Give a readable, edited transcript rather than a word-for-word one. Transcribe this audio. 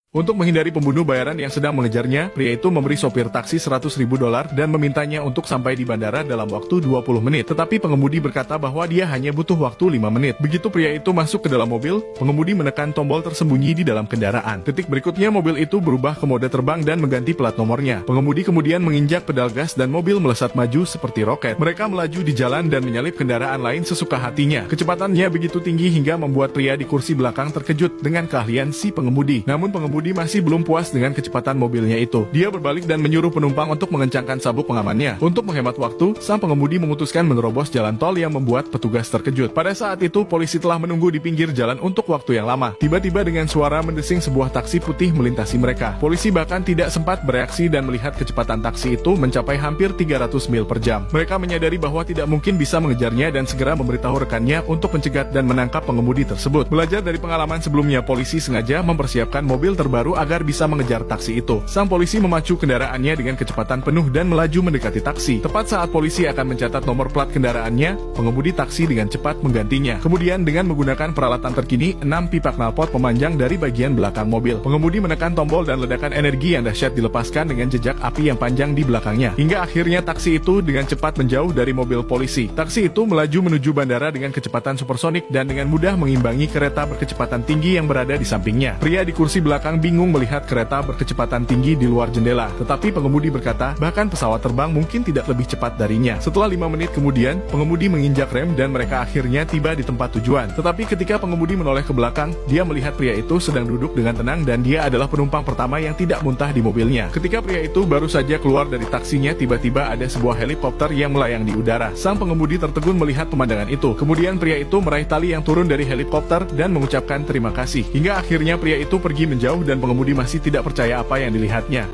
Untuk menghindari pembunuh bayaran yang sedang mengejarnya, pria itu memberi sopir taksi $100.000 dan memintanya untuk sampai di bandara dalam waktu 20 menit. Tetapi pengemudi berkata bahwa dia hanya butuh waktu 5 menit. Begitu pria itu masuk ke dalam mobil, pengemudi menekan tombol tersembunyi di dalam kendaraan. Detik berikutnya mobil itu berubah ke mode terbang dan mengganti plat nomornya. Pengemudi kemudian menginjak pedal gas dan mobil melesat maju seperti roket. Mereka melaju di jalan dan menyalip kendaraan lain sesuka hatinya. Kecepatannya begitu tinggi hingga membuat pria di kursi belakang terkejut dengan keahlian si pengemudi. Namun pengemudi masih belum puas dengan kecepatan mobilnya itu. Dia berbalik dan menyuruh penumpang untuk mengencangkan sabuk pengamannya. Untuk menghemat waktu, sang pengemudi memutuskan menerobos jalan tol yang membuat petugas terkejut. Pada saat itu, polisi telah menunggu di pinggir jalan untuk waktu yang lama. Tiba-tiba dengan suara mendesing sebuah taksi putih melintasi mereka. Polisi bahkan tidak sempat bereaksi dan melihat kecepatan taksi itu mencapai hampir 300 mil per jam. Mereka menyadari bahwa tidak mungkin bisa mengejarnya dan segera memberitahu rekannya untuk mencegat dan menangkap pengemudi tersebut. Belajar dari pengalaman sebelumnya, polisi sengaja mempersiapkan mobil terbaru agar bisa mengejar taksi itu. Sang polisi memacu kendaraannya dengan kecepatan penuh dan melaju mendekati taksi. Tepat saat polisi akan mencatat nomor plat kendaraannya, pengemudi taksi dengan cepat menggantinya. Kemudian dengan menggunakan peralatan terkini, 6 pipa knalpot memanjang dari bagian belakang mobil. Pengemudi menekan tombol dan ledakan energi yang dahsyat dilepaskan dengan jejak api yang panjang di belakangnya. Hingga akhirnya taksi itu dengan cepat menjauh dari mobil polisi. Taksi itu melaju menuju bandara dengan kecepatan supersonik dan dengan mudah mengimbangi kereta berkecepatan tinggi yang berada di sampingnya. Pria di kursi belakang bingung melihat kereta berkecepatan tinggi di luar jendela, tetapi pengemudi berkata bahkan pesawat terbang mungkin tidak lebih cepat darinya. Setelah 5 menit kemudian, pengemudi menginjak rem dan mereka akhirnya tiba di tempat tujuan. Tetapi ketika pengemudi menoleh ke belakang, dia melihat pria itu sedang duduk dengan tenang dan dia adalah penumpang pertama yang tidak muntah di mobilnya. Ketika pria itu baru saja keluar dari taksinya, tiba-tiba ada sebuah helikopter yang melayang di udara. Sang pengemudi tertegun melihat pemandangan itu. Kemudian pria itu meraih tali yang turun dari helikopter dan mengucapkan terima kasih. Hingga akhirnya pria itu pergi menjauh dan pengemudi masih tidak percaya apa yang dilihatnya.